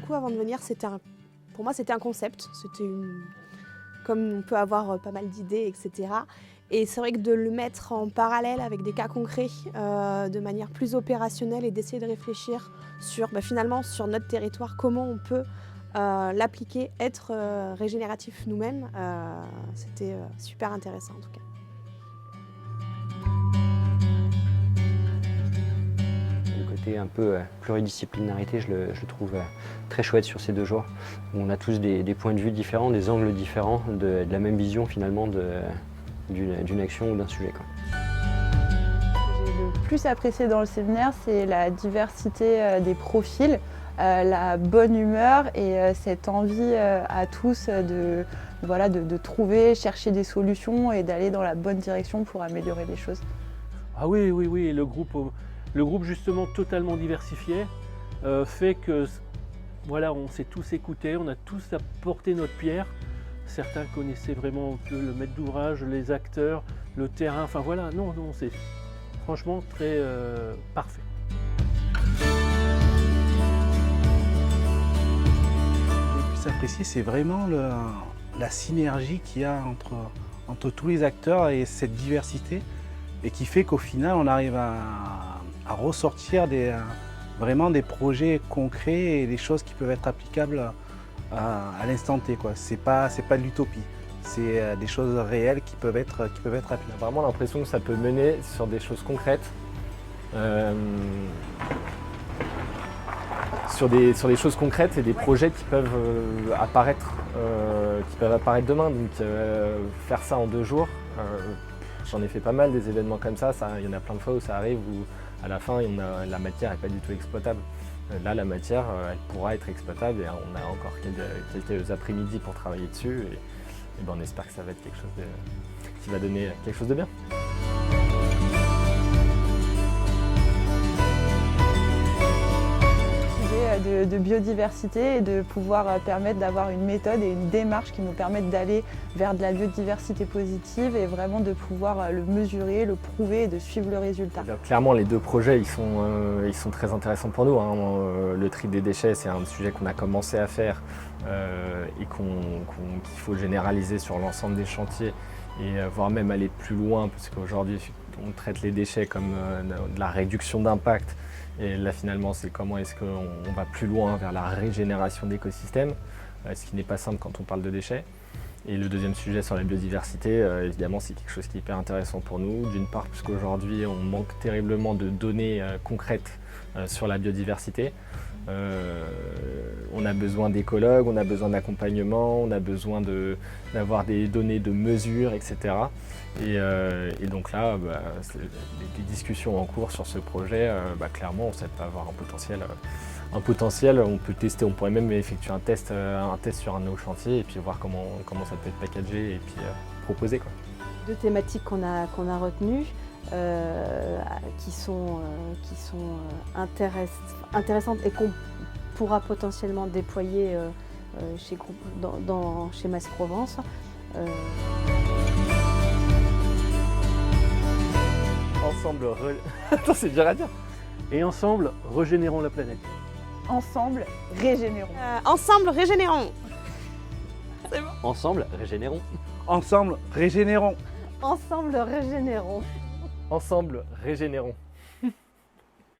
coup, avant de venir, pour moi, c'était un concept. Comme on peut avoir pas mal d'idées, etc. Et c'est vrai que de le mettre en parallèle avec des cas concrets, de manière plus opérationnelle et d'essayer de réfléchir finalement sur notre territoire, comment on peut l'appliquer, être régénératif nous-mêmes, c'était super intéressant en tout cas. Le côté un peu pluridisciplinarité, je le trouve très chouette sur ces 2 jours. On a tous des points de vue différents, des angles différents, de la même vision finalement d'une action ou d'un sujet, quoi. Ce que j'ai le plus apprécié dans le séminaire, c'est la diversité des profils, la bonne humeur et cette envie à tous de trouver, chercher des solutions et d'aller dans la bonne direction pour améliorer les choses. Ah oui, le groupe justement totalement diversifié fait que voilà, on s'est tous écoutés, on a tous apporté notre pierre. Certains connaissaient vraiment le maître d'ouvrage, les acteurs, le terrain, enfin voilà, non, c'est franchement très parfait. Le plus apprécié, c'est vraiment la synergie qu'il y a entre tous les acteurs et cette diversité, et qui fait qu'au final, on arrive à ressortir vraiment des projets concrets et des choses qui peuvent être applicables à l'instant T, quoi. C'est pas de l'utopie, c'est des choses réelles qui peuvent être appliquées. On a vraiment l'impression que ça peut mener sur des choses concrètes, sur des choses concrètes et des projets qui peuvent apparaître demain. Donc faire ça en 2 jours, j'en ai fait pas mal des événements comme ça. Il y en a plein de fois où ça arrive où à la fin la matière n'est pas du tout exploitable. Là, la matière, elle pourra être exploitable et on a encore quelques après-midi pour travailler dessus. Et ben, on espère que ça va être quelque chose qui va donner quelque chose de bien. De biodiversité et de pouvoir permettre d'avoir une méthode et une démarche qui nous permettent d'aller vers de la biodiversité positive et vraiment de pouvoir le mesurer, le prouver et de suivre le résultat. Alors, clairement, les 2 projets, ils sont très intéressants pour nous, hein. Le tri des déchets, c'est un sujet qu'on a commencé à faire et qu'il faut généraliser sur l'ensemble des chantiers et voire même aller plus loin, parce qu'aujourd'hui, on traite les déchets comme de la réduction d'impact. Et là, finalement, c'est comment est-ce qu'on va plus loin vers la régénération d'écosystèmes, ce qui n'est pas simple quand on parle de déchets. Et le deuxième sujet sur la biodiversité, évidemment, c'est quelque chose qui est hyper intéressant pour nous. D'une part, parce qu'aujourd'hui, on manque terriblement de données concrètes sur la biodiversité. On a besoin d'écologues, on a besoin d'accompagnement, on a besoin d'avoir des données de mesure, etc. Et donc là, des discussions en cours sur ce projet, clairement, ça peut avoir un potentiel. On peut tester, on pourrait même effectuer un test sur un de nos chantiers et puis voir comment ça peut être packagé et puis proposé, quoi. 2 thématiques qu'on a retenues, qui sont intéressantes et qu'on pourra potentiellement déployer chez Masse Provence. Ensemble, attends, c'est dur à dire. Et ensemble, régénérons la planète. Ensemble, régénérons. Ensemble, régénérons. C'est bon. Ensemble, régénérons. Ensemble, régénérons. Ensemble, régénérons. Ensemble, régénérons.